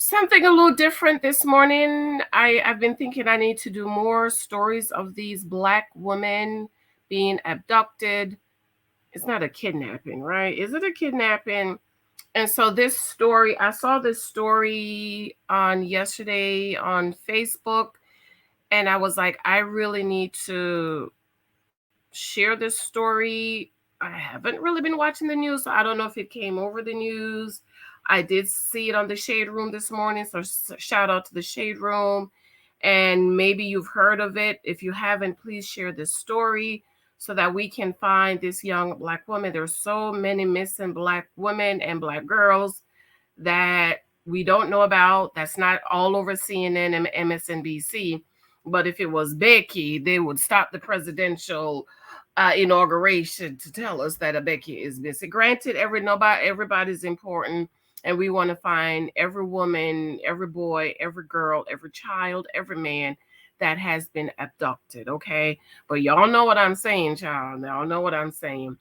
Something a little different this morning. I've been thinking I need to do more stories of these Black women being abducted. It's not a kidnapping, right? Is it a kidnapping? And so this story, I saw this story on yesterday on Facebook, and I was like, I really need to share this story. I haven't really been watching the news, so I don't know if it came over the news. I did see it on the Shade Room this morning, so shout out to the Shade Room. And maybe you've heard of it. If you haven't, please share this story so that we can find this young Black woman. There's so many missing Black women and Black girls that we don't know about. That's not all over CNN and MSNBC. But if it was Becky, they would stop the presidential inauguration to tell us that a Becky is missing. Granted, everybody's important, and we want to find every woman, every boy, every girl, every child, every man that has been abducted. Okay, but y'all know what I'm saying, child. Y'all know what I'm saying.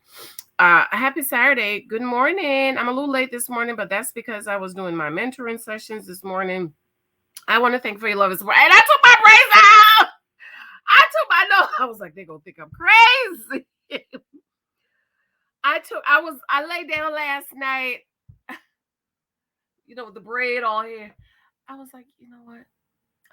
Happy Saturday. Good morning. I'm a little late this morning, but that's because I was doing my mentoring sessions this morning. I want to thank for your love and support. And I took my braids out. I know. I was like, they're gonna think I'm crazy. I laid down last night, with the braid all here. I was like, you know what?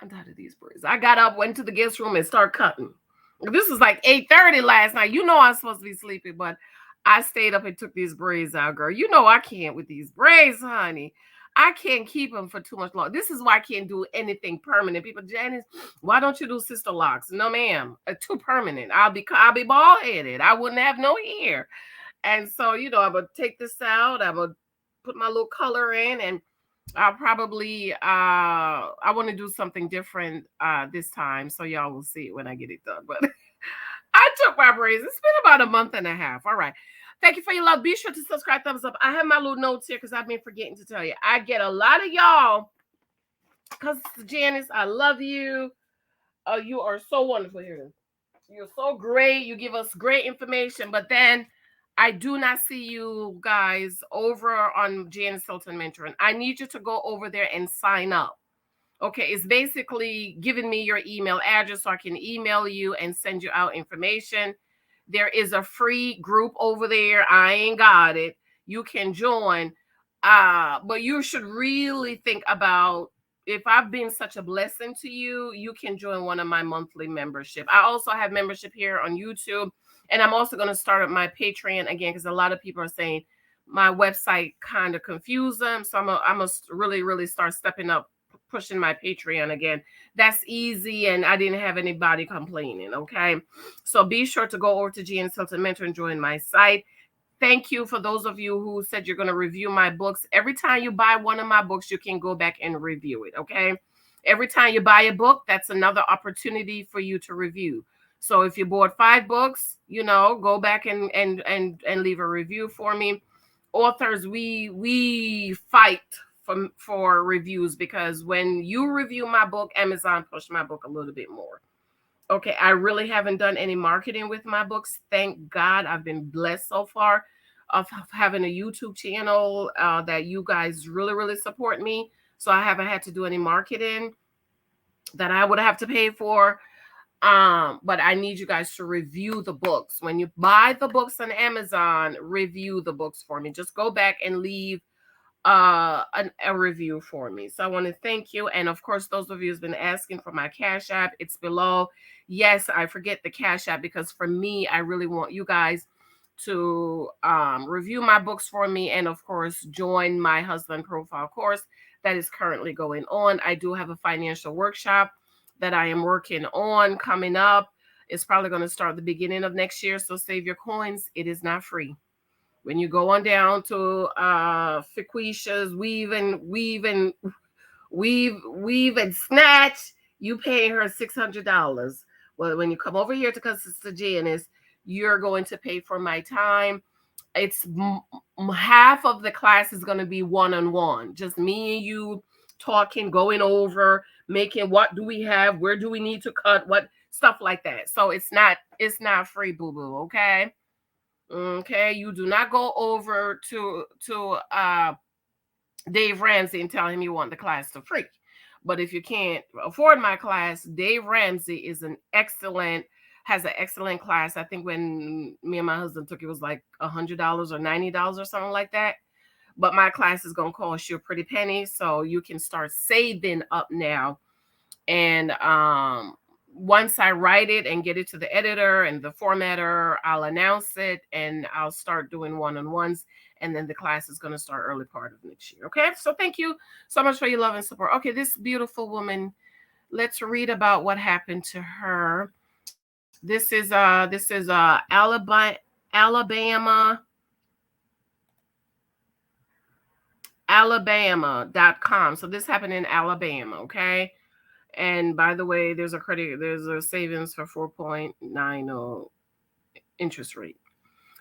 I'm tired of these braids. I got up, went to the guest room, and started cutting. This was like 8:30 last night. You know I'm supposed to be sleeping, but I stayed up and took these braids out, girl. You know I can't with these braids, honey. I can't keep them for too much long. This is why I can't do anything permanent. People, Janice, why don't you do sister locks? No, ma'am. Too permanent. I'll be bald headed. I wouldn't have no hair. And so, I'm gonna take this out. I'm gonna put my little color in, and I'll probably I want to do something different this time. So y'all will see it when I get it done. But I took my braids. It's been about a month and a half. All right. Thank you for your love. Be sure to subscribe, thumbs up. I have my little notes here because I've been forgetting to tell you. I get a lot of y'all because Janice, I love you. You are so wonderful here. You're so great. You give us great information. But then I do not see you guys over on Janice Hylton Mentoring. I need you to go over there and sign up. Okay, it's basically giving me your email address so I can email you and send you out information. There is a free group over there. I ain't got it. You can join. But you should really think about, if I've been such a blessing to you, you can join one of my monthly membership. I also have membership here on YouTube. And I'm also going to start up my Patreon again, because a lot of people are saying my website kind of confused them. So I'm going to really, really start stepping up, pushing my Patreon again. That's easy, and I didn't have anybody complaining. Okay, so be sure to go over to Janice Hylton Mentor and join my site. Thank you for those of you who said you're going to review my books. Every time you buy one of my books, you can go back and review it. Okay, every time you buy a book, that's another opportunity for you to review. So if you bought 5 books, go back and leave a review for me. Authors, we fight for reviews, because when you review my book, Amazon pushed my book a little bit more. Okay, I really haven't done any marketing with my books. Thank God. I've been blessed so far of having a YouTube channel that you guys really, really support me. So I haven't had to do any marketing that I would have to pay for. But I need you guys to review the books. When you buy the books on Amazon, review the books for me. Just go back and leave a review for me. So I want to thank you. And of course, those of you who's been asking for my Cash App, it's below. Yes, I forget the Cash App, because for me, I really want you guys to review my books for me, and of course, join my husband profile course that is currently going on. I do have a financial workshop that I am working on coming up. It's probably going to start the beginning of next year. So save your coins. It is not free. When you go on down to Fiquisha's weave and snatch, you pay her $600. Well, when you come over here to Sister Janice, you're going to pay for my time. It's half of the class is going to be one-on-one, just me and you talking, going over, making what do we have, where do we need to cut, what stuff like that. So it's not free, boo-boo. Okay, you do not go over to Dave Ramsey and tell him you want the class for free. But if you can't afford my class, Dave Ramsey is has an excellent class. I think when me and my husband took it was like $100 or $90 or something like that. But my class is gonna cost you a pretty penny, so you can start saving up now. And once I write it and get it to the editor and the formatter, I'll announce it and I'll start doing one-on-ones. And then the class is going to start early part of next year. Okay. So thank you so much for your love and support. Okay. This beautiful woman, let's read about what happened to her. This is Alabama.com. So this happened in Alabama. Okay. And by the way, there's a savings for 4.90 interest rate.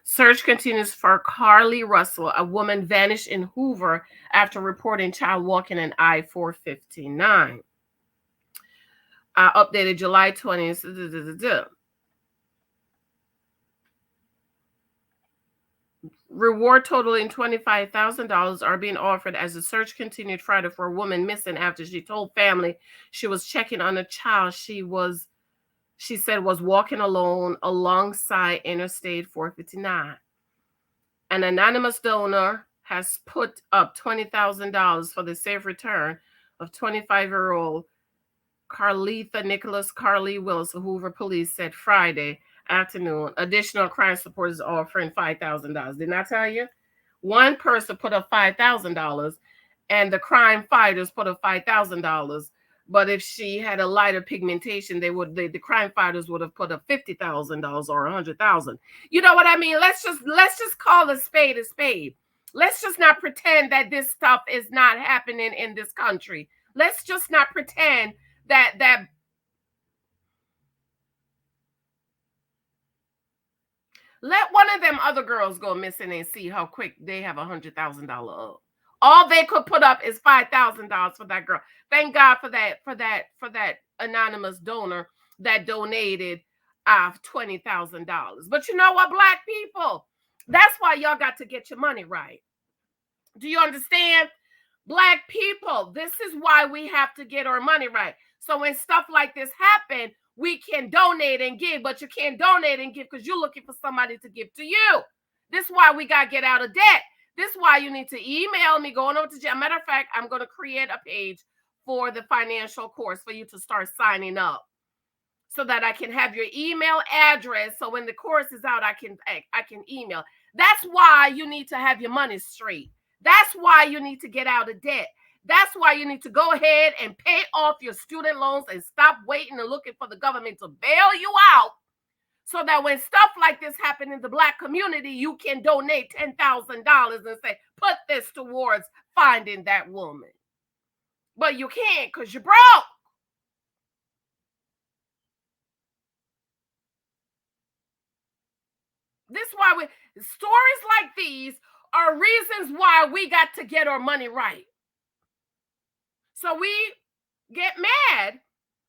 Search continues for Carlee Russell, a woman vanished in Hoover after reporting child walking in I-459. Updated July 20th. Reward totaling $25,000 are being offered as the search continued Friday for a woman missing after she told family she was checking on a child she said was walking alone alongside Interstate 459. An anonymous donor has put up $20,000 for the safe return of 25-year-old Carlee Willis, Hoover police said Friday afternoon. Additional crime support is offering $5,000. Didn't I tell you? One person put up $5,000 and the crime fighters put up $5,000. But if she had a lighter pigmentation, the crime fighters would have put up $50,000 or $100,000. You know what I mean? Let's just call a spade a spade. Let's just not pretend that this stuff is not happening in this country. Let's just not pretend that let one of them other girls go missing and see how quick they have $100,000 up. All they could put up is $5,000 for that girl. Thank God for that anonymous donor that donated $20,000. But you know what, Black people? That's why y'all got to get your money right. Do you understand? Black people, this is why we have to get our money right. So when stuff like this happen, we can donate and give, but you can't donate and give because you're looking for somebody to give to you. This is why we got to get out of debt. This is why you need to email me, going over to jail. Matter of fact, I'm going to create a page for the financial course for you to start signing up so that I can have your email address. So when the course is out, I can email. That's why you need to have your money straight. That's why you need to get out of debt. That's why you need to go ahead and pay off your student loans and stop waiting and looking for the government to bail you out, so that when stuff like this happen in the Black community, you can donate $10,000 and say, put this towards finding that woman. But you can't because you're broke. This is why stories like these are reasons why we got to get our money right. So we get mad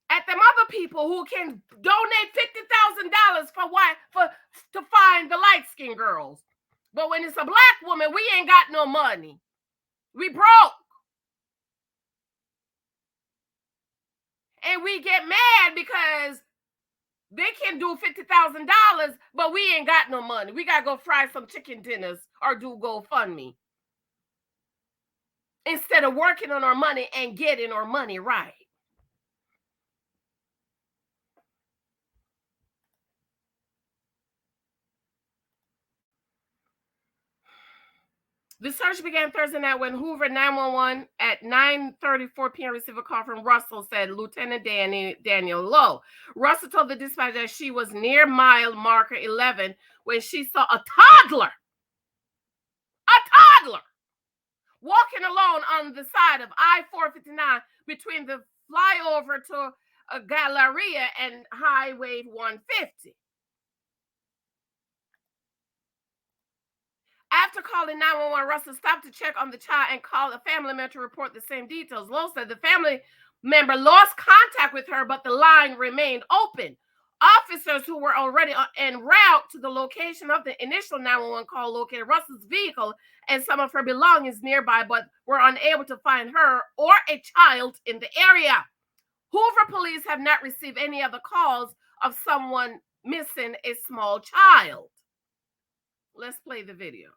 at them other people who can donate $50,000 to find the light-skinned girls. But when it's a Black woman, we ain't got no money. We broke. And we get mad because they can do $50,000, but we ain't got no money. We got to go fry some chicken dinners or do GoFundMe instead of working on our money and getting our money right. The search began Thursday night when Hoover 911 at 9:34 p.m. received a call from Russell, said Lieutenant Daniel Lowe. Russell told the dispatcher that she was near mile marker 11 when she saw a toddler walking alone on the side of I-459 between the flyover to Galleria and Highway 150. After calling 911, Russell stopped to check on the child and called a family member to report the same details. Lowe said the family member lost contact with her, but the line remained open. Officers who were already en route to the location of the initial 911 call located Russell's vehicle and some of her belongings nearby, but were unable to find her or a child in the area. Hoover police have not received any other calls of someone missing a small child. Let's play the video.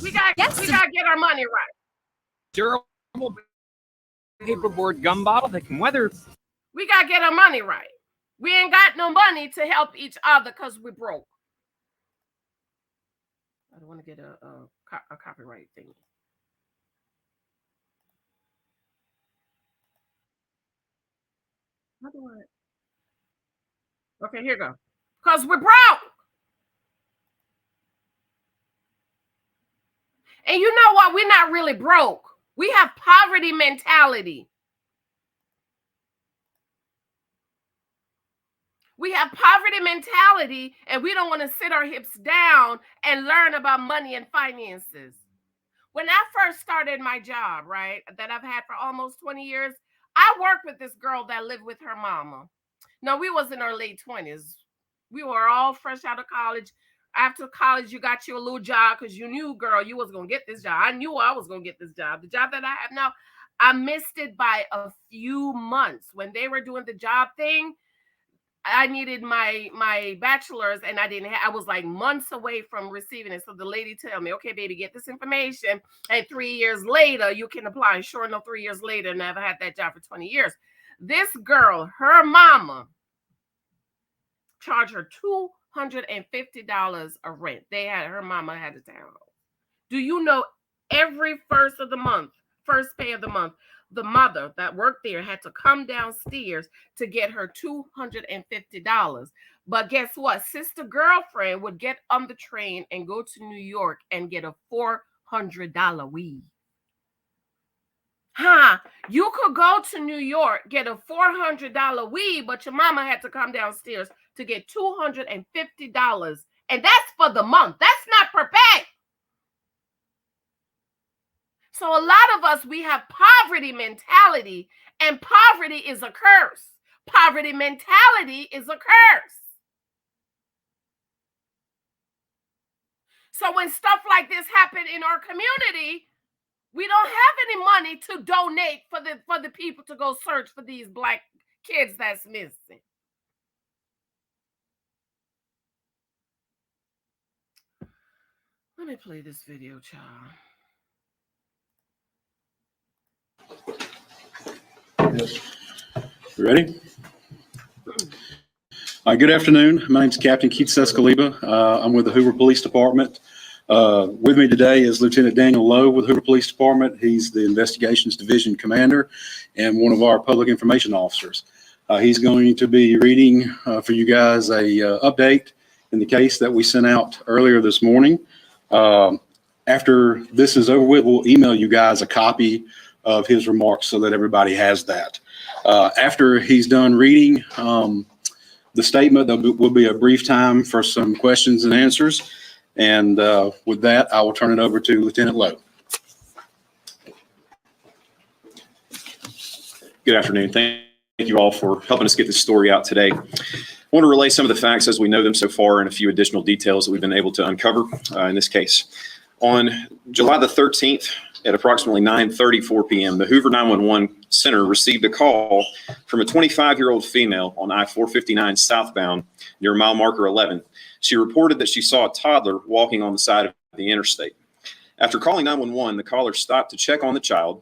We gotta get our money right. Durable paperboard gum bottle that can weather. We gotta get our money right. We ain't got no money to help each other because we're broke. I don't want to get a copyright thing. How do I? Okay, here you go. Because we're broke. And you know what? We're not really broke. We have poverty mentality. We have poverty mentality, and we don't want to sit our hips down and learn about money and finances. When I first started my job, right, that I've had for almost 20 years, I worked with this girl that lived with her mama. No, we was in our late 20s. We were all fresh out of college. After college, you got you a little job because you knew, girl, you was going to get this job. I knew I was going to get this job. The job that I have now, I missed it by a few months. When they were doing the job thing, I needed my bachelor's and I was like months away from receiving it. So the lady tell me, okay, baby, get this information. And 3 years later, you can apply. Sure enough, 3 years later, never had that job for 20 years. This girl, her mama, charged her $250 of rent. Her mama had a townhome. Do you know every first pay of the month, the mother that worked there had to come downstairs to get her $250. But guess what? Sister girlfriend would get on the train and go to New York and get a $400 weave. You could go to New York, get a $400 weave, but your mama had to come downstairs to get $250. And that's for the month. That's not per pay. So a lot of us, we have poverty mentality, and poverty is a curse. Poverty mentality is a curse. So when stuff like this happen in our community, we don't have any money to donate for the people to go search for these Black kids that's missing. Let me play this video, child. You ready? Good afternoon. My name's Captain Keith Sescaliba. I'm with the Hoover Police Department. With me today is Lieutenant Daniel Lowe with Hoover Police Department. He's the Investigations Division Commander and one of our public information officers. He's going to be reading for you guys a update in the case that we sent out earlier this morning. After this is over with, we'll email you guys a copy of his remarks so that everybody has that. After he's done reading the statement, there will be a brief time for some questions and answers. And with that, I will turn it over to Lieutenant Lowe. Good afternoon. Thank you all for helping us get this story out today. I want to relay some of the facts as we know them so far and a few additional details that we've been able to uncover in this case. On July the 13th, at approximately 9:34 p.m., the Hoover 911 Center received a call from a 25-year-old female on I-459 southbound near mile marker 11. She reported that she saw a toddler walking on the side of the interstate. After calling 911, the caller stopped to check on the child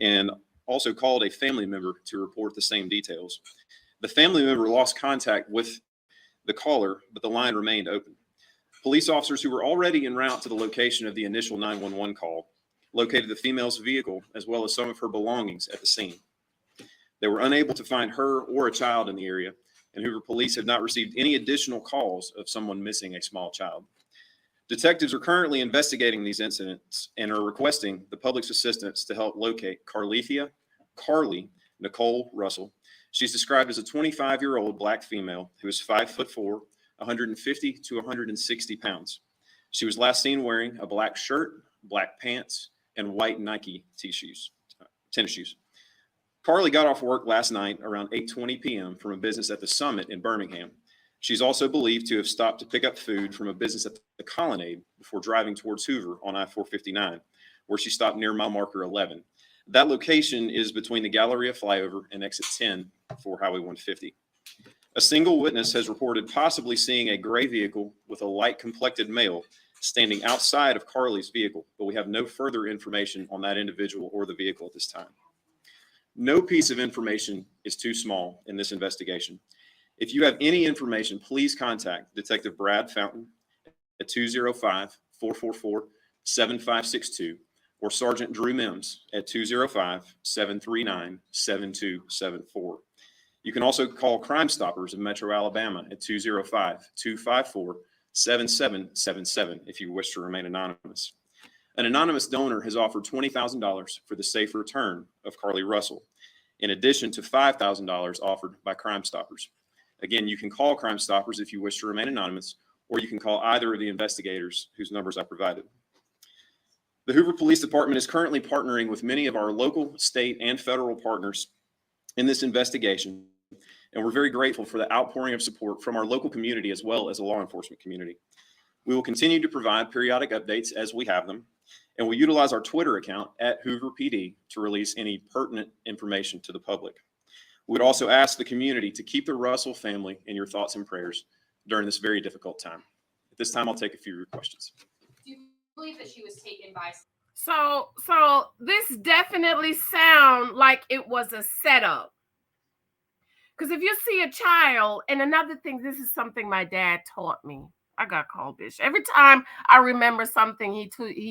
and also called a family member to report the same details. The family member lost contact with the caller, but the line remained open. Police officers who were already en route to the location of the initial 911 call located the female's vehicle as well as some of her belongings at the scene. They were unable to find her or a child in the area, and Hoover police have not received any additional calls of someone missing a small child. Detectives are currently investigating these incidents and are requesting the public's assistance to help locate Carlee Nicole Russell. She's described as a 25-year-old Black female who is 5'4", 150 to 160 pounds. She was last seen wearing a black shirt, black pants, and white Nike tennis shoes. Carlee got off work last night around 8:20 p.m. from a business at the Summit in Birmingham. She's also believed to have stopped to pick up food from a business at the Colonnade before driving towards Hoover on I-459, where she stopped near mile marker 11. That location is between the Galleria flyover and exit 10 for Highway 150. A single witness has reported possibly seeing a gray vehicle with a light-complected male standing outside of Carlee's vehicle, but we have no further information on that individual or the vehicle at this time. No piece of information is too small in this investigation. If you have any information, please contact Detective Brad Fountain at 205-444-7562 or Sergeant Drew Mims at 205-739-7274. You can also call Crimestoppers of Metro Alabama at 205-254-7777 if you wish to remain anonymous. An anonymous donor has offered $20,000 for the safe return of Carlee Russell, in addition to $5,000 offered by Crimestoppers. Again, you can call Crimestoppers if you wish to remain anonymous, or you can call either of the investigators whose numbers I provided. The Hoover Police Department is currently partnering with many of our local, state, and federal partners in this investigation, and we're very grateful for the outpouring of support from our local community as well as the law enforcement community. We will continue to provide periodic updates as we have them, and we utilize our Twitter account at Hoover PD to release any pertinent information to the public. We would also ask the community to keep the Russell family in your thoughts and prayers during this very difficult time. At this time, I'll take a few of your questions. Do you believe that she was taken by? So this definitely sounds like it was a setup. Because if you see a child, and another thing, this is something my dad taught me. I got called bitch. Every time I remember something he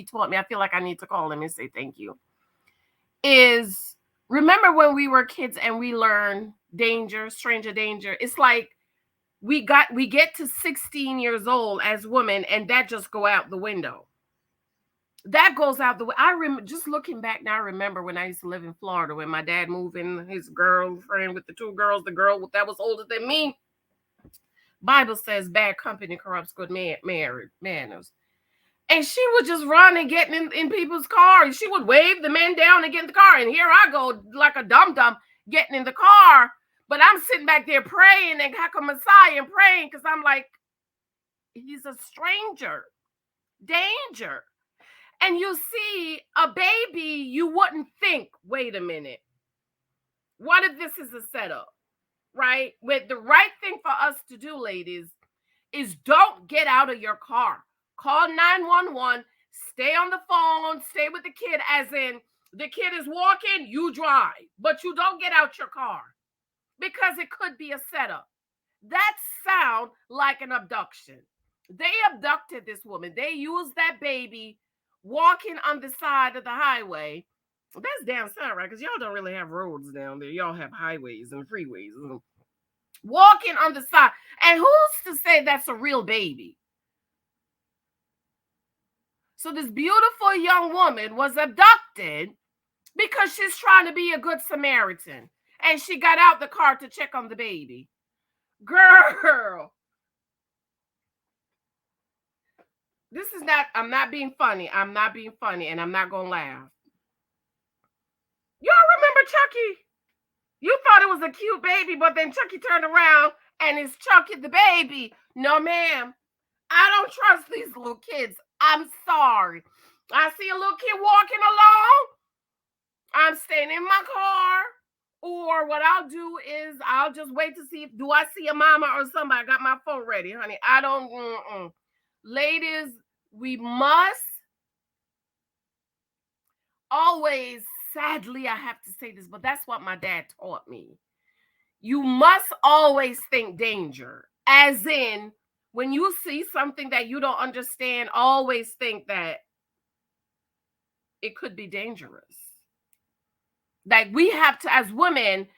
taught me, I feel like I need to call him and say thank you. Is remember when we were kids and we learned danger, stranger danger. It's like we get to 16 years old as women, and that just go out the window. That goes out the way. Just looking back now, I remember when I used to live in Florida, when my dad moved in his girlfriend with the two girls, the girl that was older than me. Bible says bad company corrupts good manners. And she would just run and get in people's cars. She would wave the men down and get in the car. And here I go like a dum-dum getting in the car. But I'm sitting back there praying and Messiah and praying because I'm like, he's a stranger. Danger. And you see a baby, you wouldn't think, wait a minute. What if this is a setup? Right? With the right thing for us to do, ladies, is don't get out of your car. Call 911, stay on the phone, stay with the kid, as in the kid is walking, you drive, but you don't get out your car because it could be a setup. That sounds like an abduction. They abducted this woman. They used that baby walking on the side of the highway. That's down south, right? Because y'all don't really have roads down there. Y'all have highways and freeways. Walking on the side. And who's to say that's a real baby? So this beautiful young woman was abducted because she's trying to be a good Samaritan. And she got out the car to check on the baby. Girl. This is not, I'm not being funny. I'm not being funny, and I'm not going to laugh. Y'all remember Chucky? You thought it was a cute baby, but then Chucky turned around and it's Chucky the baby. No, ma'am. I don't trust these little kids. I'm sorry. I see a little kid walking along. I'm staying in my car. Or what I'll do is I'll just wait to see do I see a mama or somebody. I got my phone ready, honey. I don't. Ladies, we must always, sadly, I have to say this, but that's what my dad taught me. You must always think danger, as in when you see something that you don't understand, always think that it could be dangerous. Like we have to, as women,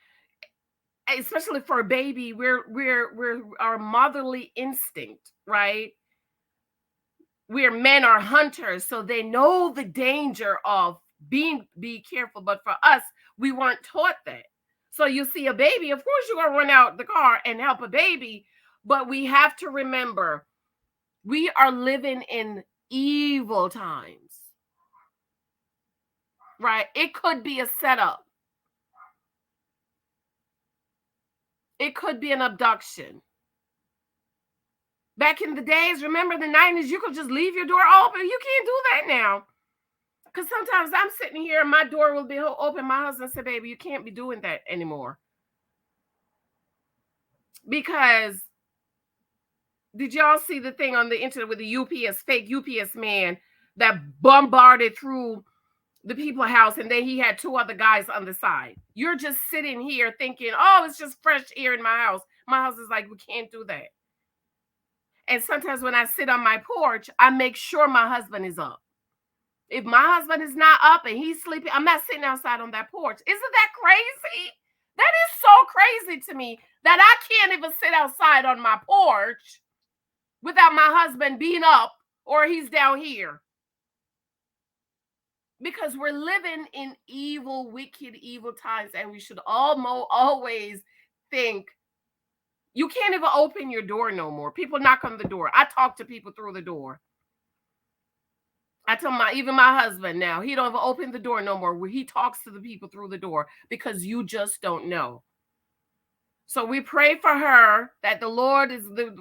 especially for a baby, we're our motherly instinct, right? Men are hunters, so they know the danger of be careful. But for us, we weren't taught that. So you see a baby, of course you're gonna run out the car and help a baby. But we have to remember, we are living in evil times. right? It could be a setup. It could be an abduction. Back in the days, remember the 90s, you could just leave your door open. You can't do that now. Because sometimes I'm sitting here and my door will be open. My husband said, baby, you can't be doing that anymore. Because did y'all see the thing on the internet with the UPS, fake UPS man that bombarded through the people's house, and then he had two other guys on the side? You're just sitting here thinking, oh, it's just fresh air in my house. My husband's like, we can't do that. And sometimes when I sit on my porch, I make sure my husband is up. If my husband is not up and he's sleeping, I'm not sitting outside on that porch. Isn't that crazy? That is so crazy to me that I can't even sit outside on my porch without my husband being up or he's down here. Because we're living in evil, wicked, evil times, and we should always think, you can't even open your door no more. People knock on the door. I talk to people through the door. I tell even my husband now, he don't even open the door no more. Where he talks to the people through the door because you just don't know. So we pray for her that the Lord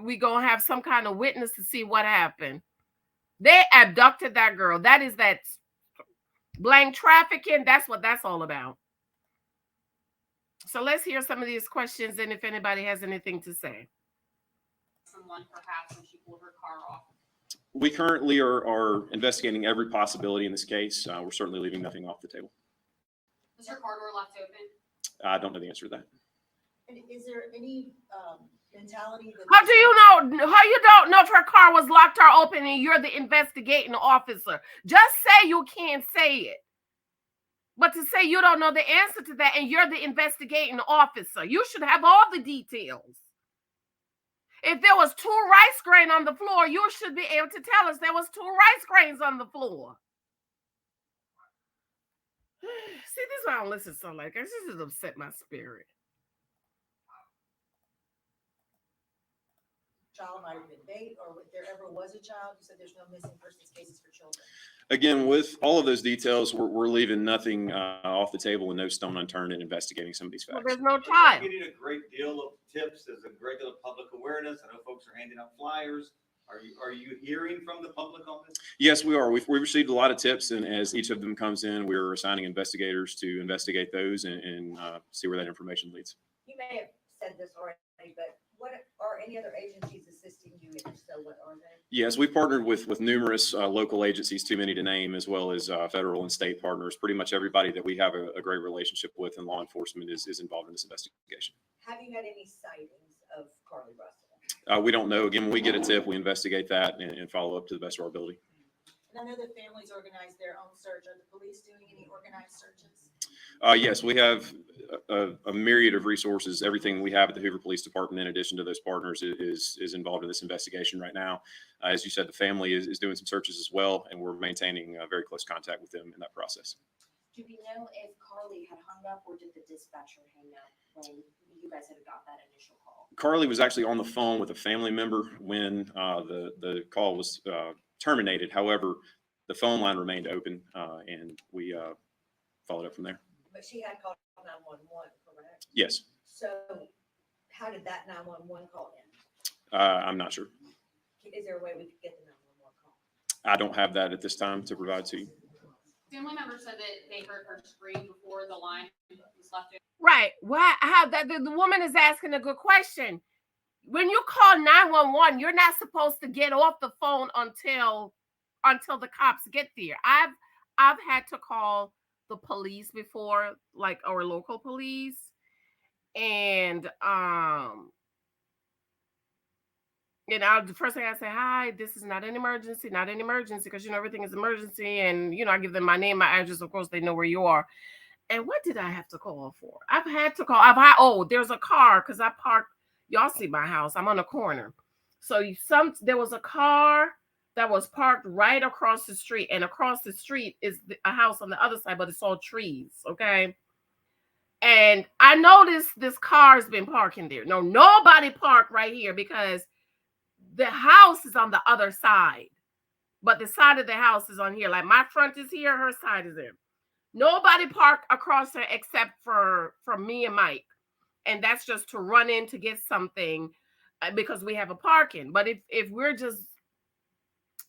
we gonna have some kind of witness to see what happened. They abducted that girl. That is that blank trafficking. That's what that's all about. So let's hear some of these questions, and if anybody has anything to say. Someone perhaps when she pulled her car off. We currently are investigating every possibility in this case. We're certainly leaving nothing off the table. Was her car door left open? I don't know the answer to that. And is there any mentality that? How do you know? How you don't know if her car was locked or open and you're the investigating officer? Just say you can't say it. But to say you don't know the answer to that and you're the investigating officer, you should have all the details. If there was 2 rice grains on the floor, you should be able to tell us there was 2 rice grains on the floor. See, this is why I don't listen so like this just upset my spirit. Child might have been bait, or if there ever was a child. You said there's no missing persons cases for children. Again, with all of those details, we're leaving nothing off the table and no stone unturned in investigating some of these facts. Well, there's no child. We're getting a great deal of tips. There's a great deal of public awareness. I know folks are handing out flyers. Are you hearing from the public on this? Yes, we are. We've received a lot of tips, and as each of them comes in, we're assigning investigators to investigate those and see where that information leads. You may have said this already, but what are any other agencies assisting you? If so, what are they? Yes, we partnered with numerous local agencies, too many to name, as well as federal and state partners. Pretty much everybody that we have a great relationship with in law enforcement is involved in this investigation. Have you had any sightings of Carlee Russell? We don't know. Again, when we get a tip, we investigate that and follow up to the best of our ability. And I know that families organize their own search. Are the police doing any organized searches? Yes, we have a myriad of resources. Everything we have at the Hoover Police Department, in addition to those partners, is involved in this investigation right now. As you said, the family is doing some searches as well, and we're maintaining very close contact with them in that process. Do we know if Carlee had hung up or did the dispatcher hang up when you guys had got that initial call? Carlee was actually on the phone with a family member when the call was terminated. However, the phone line remained open, and we followed up from there. But she had called 911, correct? Yes. So how did that 911 call in? I'm not sure. Is there a way we could get the 911 call? I don't have that at this time to provide to you. Family members said that they heard her scream before the line was left open. Right. Why? How that the woman is asking a good question. When you call 911, you're not supposed to get off the phone until the cops get there. I've had to call the police before, like our local police, and the first thing I say, hi, this is not an emergency, because everything is emergency, and I give them my name, my address. Of course, they know where you are. And what did I have to call for? I've had to call. There's a car because I parked. Y'all see my house. I'm on a corner. So there was a car that was parked right across the street, and across the street is a house on the other side, but it's all trees. Okay. And I noticed this car's been parking there. No, nobody parked right here because the house is on the other side, but the side of the house is on here. Like my front is here, her side is there. Nobody parked across there except for me and Mike. And that's just to run in to get something because we have a parking. But if we're just,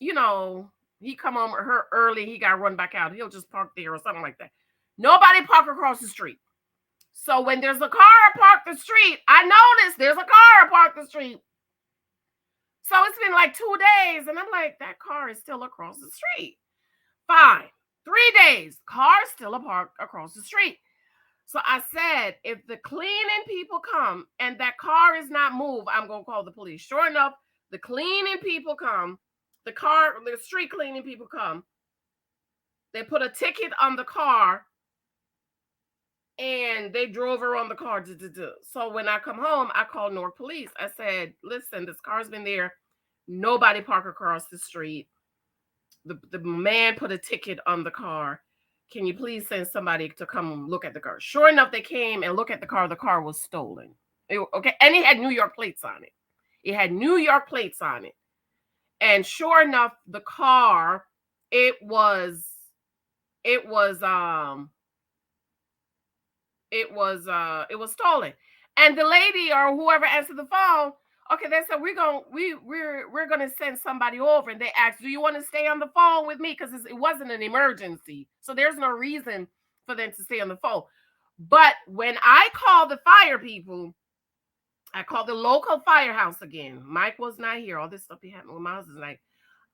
you know, he come home her early, he got to run back out. He'll just park there or something like that. Nobody park across the street. So when there's a car parked the street, I noticed there's a car parked the street. So it's been like 2 days, and I'm like, that car is still across the street. Fine. 3 days, car still parked across the street. So I said, if the cleaning people come and that car is not moved, I'm going to call the police. Sure enough, the cleaning people come, the street cleaning people come. They put a ticket on the car and they drove her on the car. So when I come home, I called Newark Police. I said, listen, this car's been there. Nobody parked across the street. The man put a ticket on the car. Can you please send somebody to come look at the car? Sure enough, they came and looked at the car. The car was stolen. Okay. And it had New York plates on it. It had New York plates on it. And sure enough, the car, it was stolen. And the lady or whoever answered the phone, okay, they said we're gonna send somebody over, and they asked, do you want to stay on the phone with me? Because it wasn't an emergency, so there's no reason for them to stay on the phone. But when I called the fire people, I called the local firehouse again. Mike was not here. All this stuff be happening with my husband. Like,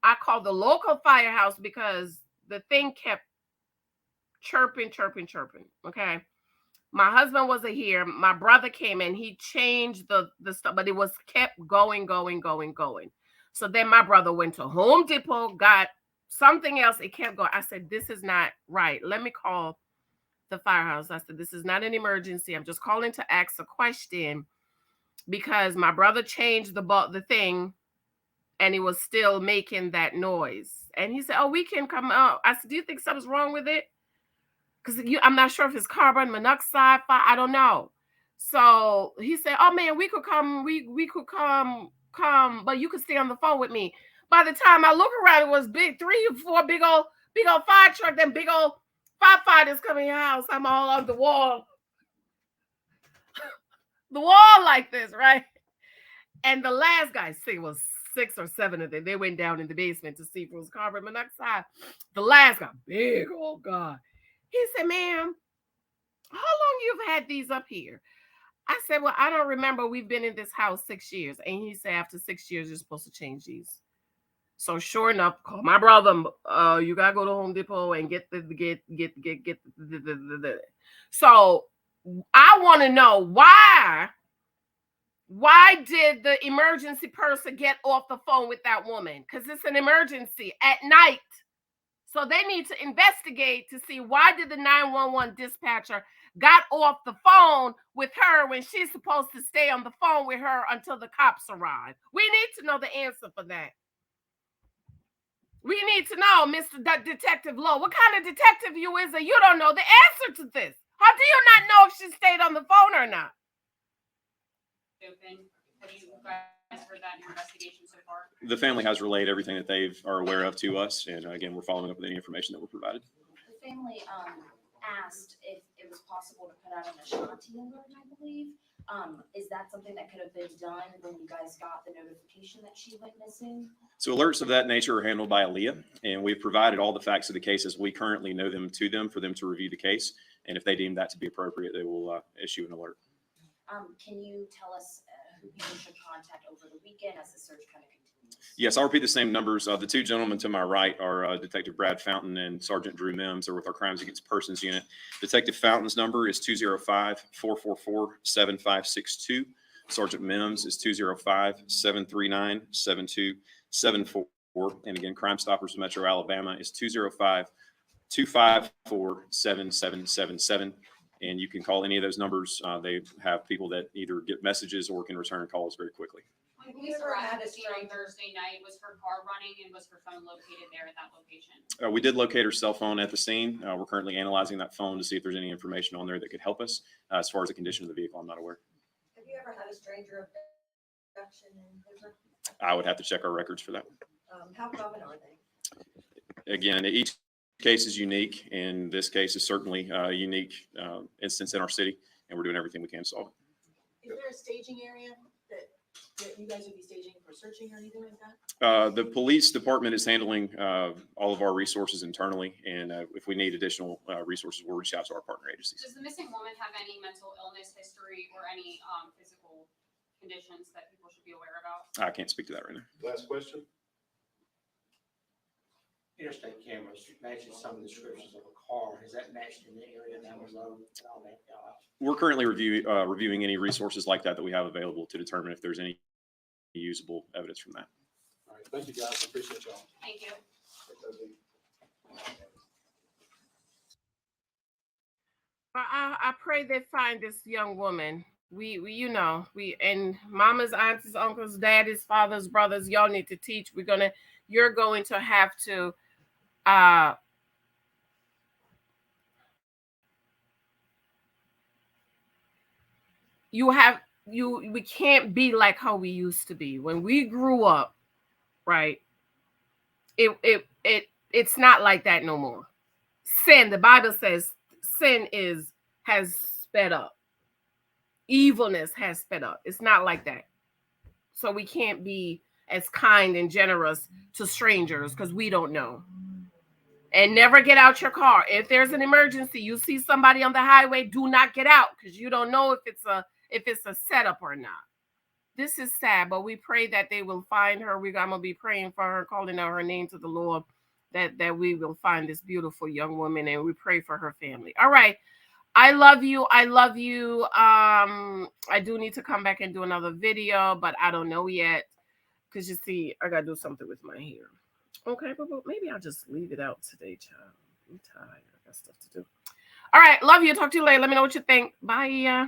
I called the local firehouse because the thing kept chirping. Okay. My husband wasn't here. My brother came in. He changed the stuff, but it was kept going. So then my brother went to Home Depot, got something else. It kept going. I said, this is not right. Let me call the firehouse. I said, this is not an emergency. I'm just calling to ask a question because my brother changed the thing and it was still making that noise. And he said, oh, we can come out. I said, do you think something's wrong with it? Because I'm not sure if it's carbon monoxide. I don't know. So he said, oh man, we could come. We could come, but you could stay on the phone with me. By the time I look around, it was big, 3 or 4 big old fire truck, then big old firefighters coming in the house. I'm all on the wall. The wall like this, right? And the last guy, it was 6 or 7 of them. They went down in the basement to see if it was carbon monoxide. The last guy, big old guy. He said, ma'am, how long you've had these up here? I said, well, I don't remember. We've been in this house 6 years. And he said, after 6 years, you're supposed to change these. So sure enough, call my brother. You got to go to Home Depot and get the. So I want to know why did the emergency person get off the phone with that woman? Because it's an emergency at night. So they need to investigate to see why did the 911 dispatcher got off the phone with her when she's supposed to stay on the phone with her until the cops arrive. We need to know the answer for that. We need to know, Mr. Detective Lowe, what kind of detective you is that you don't know the answer to this? How do you not know if she stayed on the phone or not? Have you guys heard that in your investigation so far? The family has relayed everything that they are aware of to us, and again, we're following up with any information that we're provided. The family asked if it was possible to put out an Ashanti alert, I believe. Is that something that could have been done when you guys got the notification that she went missing? So alerts of that nature are handled by Aaliyah, and we've provided all the facts of the case as we currently know them to them for them to review the case. And if they deem that to be appropriate, they will issue an alert. Can you tell us who people should contact over the weekend as the search kind of continues? Yes, I'll repeat the same numbers. The 2 gentlemen to my right are Detective Brad Fountain and Sergeant Drew Mims. They're with our Crimes Against Persons unit. Detective Fountain's number is 205-444-7562. Sergeant Mims is 205-739-7274. And again, Crimestoppers of Metro Alabama is 205-254-7777. And you can call any of those numbers. They have people that either get messages or can return calls very quickly. When police arrived at the scene on Thursday night, was her car running and was her phone located there at that location? We did locate her cell phone at the scene. We're currently analyzing that phone to see if there's any information on there that could help us. As far as the condition of the vehicle, I'm not aware. Have you ever had a stranger abduction in Hoover? I would have to check our records for that. How common are they? Again, each Case is unique, and this case is certainly a unique instance in our city, and we're doing everything we can to solve it. Is there a staging area that you guys would be staging for searching or anything like that? The police department is handling all of our resources internally, and if we need additional resources, we'll reach out to our partner agencies. Does the missing woman have any mental illness history or any physical conditions that people should be aware about? I can't speak to that right now. Last question. Interstate cameras matching some of the descriptions of a car. Has that matched in the area down below and all that? We're currently reviewing any resources like that we have available to determine if there's any usable evidence from that. All right, thank you guys, I appreciate y'all. Thank you. I pray they find this young woman. We and mamas, aunties, uncles, daddies, fathers, brothers, y'all need to teach. You're going to have to we can't be like how we used to be when we grew up, right? It's not like that no more. Sin, the Bible says sin has sped up. Evilness has sped up. It's not like that. So we can't be as kind and generous to strangers because we don't know. And never get out your car. If there's an emergency, you see somebody on the highway, do not get out because you don't know if it's a setup or not. This is sad, but we pray that they will find her. I'm gonna be praying for her, calling out her name to the Lord, that we will find this beautiful young woman, and we pray for her family. All right. I love you. I love you. I do need to come back and do another video, but I don't know yet. Because you see, I gotta do something with my hair. Okay, but maybe I'll just leave it out today, child. I'm tired. I got stuff to do. All right, love you. Talk to you later. Let me know what you think. Bye.